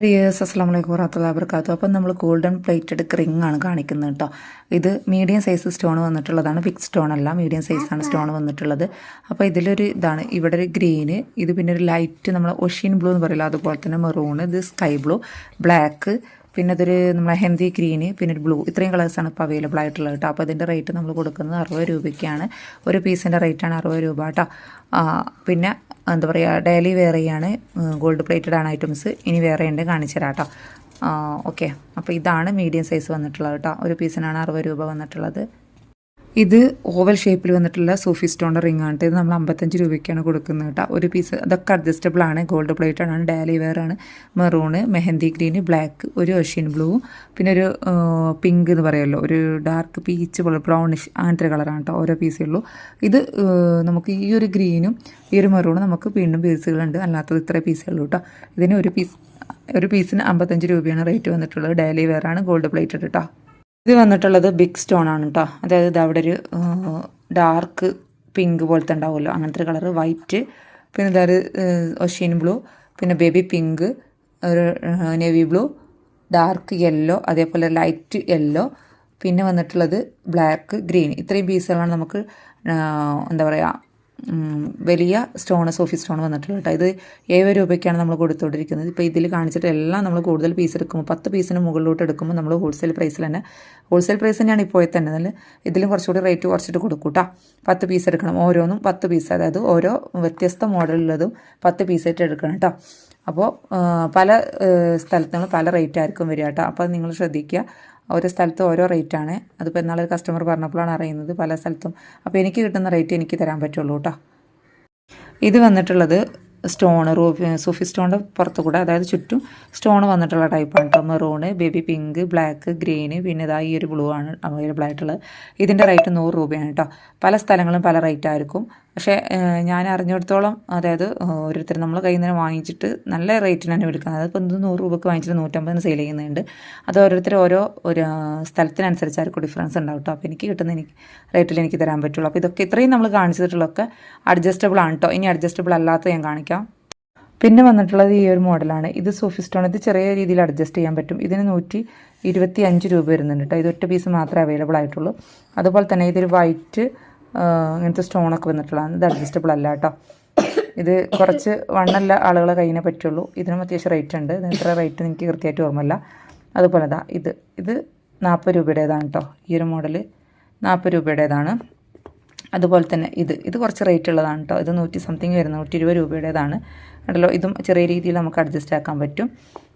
Yes, അസ്സലാമു അലൈക്കും വറഹ്മത്തുള്ളാഹി വബറകാതുഹു. അപ്പം നമ്മൾ ഗോൾഡൻ പ്ലേറ്റഡ് റിംഗ് ആണ് കാണിക്കുന്നത് കേട്ടോ. ഇത് മീഡിയം സൈസ് സ്റ്റോൺ വന്നിട്ടുള്ളതാണ്, ബിഗ് സ്റ്റോൺ അല്ല, മീഡിയം സൈസാണ് സ്റ്റോൺ വന്നിട്ടുള്ളത്. അപ്പോൾ ഇതിലൊരു ഇതാണ്, ഇവിടെ ഒരു ഗ്രീന്, ഇത് പിന്നെ ഒരു ലൈറ്റ് നമ്മൾ ഒഷീൻ ബ്ലൂ എന്ന് പറയില്ല, അതുപോലെ തന്നെ മെറൂൺ, ഇത് സ്കൈ ബ്ലൂ, ബ്ലാക്ക്, പിന്നെ ഇതൊരു നമ്മളെ ഹെന്തി ഗ്രീന്, പിന്നെ ഒരു ബ്ലൂ, ഇത്രയും കളേഴ്സാണ് ഇപ്പോൾ അവൈലബിൾ ആയിട്ടുള്ളത് കേട്ടോ. അപ്പോൾ ഇതിൻ്റെ റേറ്റ് നമ്മൾ കൊടുക്കുന്നത് 60 രൂപയ്ക്കാണ്. ഒരു പീസിൻ്റെ റേറ്റാണ് 60 രൂപ കേട്ടോ. പിന്നെ എന്താ പറയുക, ഡെയിലി വെയർ ചെയ്യാണ്, ഗോൾഡ് പ്ലേറ്റഡ് ആണ് ഐറ്റംസ്. ഇനി വേറെ ഉണ്ട്, കാണിച്ചു തരാം കേട്ടോ. ഓക്കെ, അപ്പോൾ ഇതാണ് മീഡിയം സൈസ് വന്നിട്ടുള്ളത് കേട്ടോ. ഒരു പീസിനാണ് 60 രൂപ വന്നിട്ടുള്ളത്. ഇത് ഓവൽ ഷേപ്പിൽ വന്നിട്ടുള്ള സൂഫി സ്റ്റോണിൻ്റെ റിംഗ് ആണ്. ഇത് നമ്മൾ 55 രൂപയ്ക്കാണ് കൊടുക്കുന്നത് കേട്ടോ. ഒരു പീസ് അതൊക്കെ അഡ്ജസ്റ്റബിൾ ആണ്, ഗോൾഡ് പ്ലേറ്റഡ് ആണ്, ഡെയിലി വെയർ ആണ്. മെറൂണ്, മെഹന്തി ഗ്രീന്, ബ്ലാക്ക്, ഒരു ഒഷ്യൻ ബ്ലൂവും, പിന്നെ ഒരു പിങ്ക് എന്ന് പറയുമല്ലോ, ഒരു ഡാർക്ക് പീച്ച് പോലെ ബ്രൗണിഷ്, അങ്ങനത്തെ കളറാണ് കേട്ടോ. ഓരോ പീസേ ഉള്ളൂ. ഇത് നമുക്ക് ഈ ഒരു ഗ്രീനും ഈ ഒരു മെറൂണും നമുക്ക് വീണ്ടും പീസുകളുണ്ട്, അല്ലാത്തത് ഇത്ര പീസേ ഉള്ളൂ കേട്ടോ. ഇതിന് ഒരു പീസിന് 55 രൂപയാണ് റേറ്റ് വന്നിട്ടുള്ളത്. ഡെയിലി വെയർ ആണ്, ഗോൾഡ് പ്ലേറ്റഡ് കേട്ടോ. ഇത് വന്നിട്ടുള്ളത് ബിഗ് സ്റ്റോൺ ആണ് കേട്ടോ. അതായത് ഇത് അവിടെ ഒരു ഡാർക്ക് പിങ്ക് പോലത്തെ ഉണ്ടാവുമല്ലോ, അങ്ങനത്തെ ഒരു കളറ്, വൈറ്റ്, പിന്നെ ഇതൊരു ഒഷീൻ ബ്ലൂ, പിന്നെ ബേബി പിങ്ക്, ഒരു നേവി ബ്ലൂ, ഡാർക്ക് യെല്ലോ, അതേപോലെ ലൈറ്റ് യെല്ലോ, പിന്നെ വന്നിട്ടുള്ളത് ബ്ലാക്ക്, ഗ്രീൻ. ഇത്രയും പീസുകളാണ് നമുക്ക് എന്താ പറയുക വലിയ സ്റ്റോൺ, സോഫി സ്റ്റോൺ വന്നിട്ടുള്ളത് കേട്ടോ. ഇത് 70 രൂപയ്ക്കാണ് നമ്മൾ കൊടുത്തുകൊണ്ടിരിക്കുന്നത്. ഇപ്പോൾ ഇതിൽ കാണിച്ചിട്ട് എല്ലാം നമ്മൾ കൂടുതൽ പീസ് എടുക്കുമ്പോൾ 10 പീസിന് മുകളിലോട്ട് എടുക്കുമ്പോൾ നമ്മൾ ഹോൾസെയിൽ പ്രൈസിൽ തന്നെയാണ് ഇപ്പോഴേ തന്നെ. അതിൽ ഇതിലും കുറച്ചുകൂടി റേറ്റ് കുറച്ചിട്ട് കൊടുക്കും കേട്ടോ. 10 പീസ് എടുക്കണം, ഓരോന്നും 10 പീസ്, അതായത് ഓരോ വ്യത്യസ്ത മോഡലുള്ളതും 10 പീസായിട്ട് എടുക്കണം കേട്ടോ. അപ്പോൾ പല സ്ഥലത്തും പല റേറ്റ് ആയിരിക്കും വരിക കേട്ടോ. അപ്പോൾ നിങ്ങൾ ശ്രദ്ധിക്കുക, ഓരോ സ്ഥലത്തും ഓരോ റേറ്റാണ്. അതിപ്പോൾ എന്നാളൊരു കസ്റ്റമർ പറഞ്ഞപ്പോഴാണ് അറിയുന്നത് പല സ്ഥലത്തും. അപ്പോൾ എനിക്ക് കിട്ടുന്ന റേറ്റ് എനിക്ക് തരാൻ പറ്റുള്ളൂ കേട്ടോ. ഇത് വന്നിട്ടുള്ളത് സ്റ്റോൺ, സൂഫി സ്റ്റോണിൻ്റെ പുറത്ത് കൂടെ, അതായത് ചുറ്റും സ്റ്റോൺ വന്നിട്ടുള്ള ടൈപ്പാണ് കേട്ടോ. Maroon, baby pink, black, green, പിന്നെ ഇതാ ഈ ഒരു ബ്ലൂ ആണ് അവൈലബിൾ ആയിട്ടുള്ളത്. ഇതിൻ്റെ റേറ്റ് 100 രൂപയാണ് കേട്ടോ. പല സ്ഥലങ്ങളും പല റേറ്റ് ആയിരിക്കും. പക്ഷേ ഞാൻ അറിഞ്ഞിടത്തോളം, അതായത് ഓരോരുത്തർ നമ്മൾ കയ്യിൽ നിന്ന് വാങ്ങിച്ചിട്ട് നല്ല റേറ്റിന് തന്നെ എടുക്കുന്നത്. അതിപ്പോൾ 100 രൂപയ്ക്ക് വാങ്ങിച്ചിട്ട് 150 സെയിൽ ചെയ്യുന്നുണ്ട്. അത് ഓരോരുത്തർ ഓരോ ഒരു സ്ഥലത്തിനനുസരിച്ചായിരിക്കും ഡിഫറൻസ് ഉണ്ടാവും കേട്ടോ. അപ്പോൾ എനിക്ക് കിട്ടുന്ന റേറ്റിൽ എനിക്ക് തരാൻ പറ്റുള്ളൂ. അപ്പോൾ ഇതൊക്കെ ഇത്രയും നമ്മൾ കാണിച്ചിട്ടുള്ളതൊക്കെ അഡ്ജസ്റ്റബിൾ ആണ് കേട്ടോ. ഇനി അഡ്ജസ്റ്റബിൾ അല്ലാത്ത ഞാൻ കാണിക്കാം. പിന്നെ വന്നിട്ടുള്ളത് ഈ ഒരു മോഡലാണ്. ഇത് സോഫി സ്റ്റോൺ, ഇത് ചെറിയ രീതിയിൽ അഡ്ജസ്റ്റ് ചെയ്യാൻ പറ്റും. ഇതിന് 125 രൂപ വരുന്നുണ്ട് കേട്ടോ. ഇത് ഒറ്റ പീസ് മാത്രമേ അവൈലബിൾ ആയിട്ടുള്ളൂ. അതുപോലെ തന്നെ ഇതൊരു വൈറ്റ് ഇങ്ങനത്തെ സ്റ്റോണൊക്കെ വന്നിട്ടുള്ളതാണ്. ഇത് അഡ്ജസ്റ്റബിൾ അല്ല കേട്ടോ. ഇത് കുറച്ച് വണ്ണല്ല ആളുകളെ കയ്യിനെ പറ്റുള്ളൂ. ഇതിനും അത്യാവശ്യം റേറ്റ് ഉണ്ട്. ഇതിന് ഇത്ര റേറ്റ് എനിക്ക് കൃത്യമായിട്ട് ഓർമ്മയില്ല. അതുപോലെ ഇത് 40 രൂപയുടേതാണ് കേട്ടോ. ഈ ഒരു മോഡൽ 40 രൂപയുടേതാണ്. അതുപോലെ തന്നെ ഇത് കുറച്ച് റേറ്റ് ഉള്ളതാണ് കേട്ടോ. ഇത് 100 സംതിങ് വരുന്നത്, 120 രൂപയുടേതാണ്. ഉണ്ടല്ലോ. ഇതും ചെറിയ രീതിയിൽ നമുക്ക് അഡ്ജസ്റ്റ് ആക്കാൻ പറ്റും.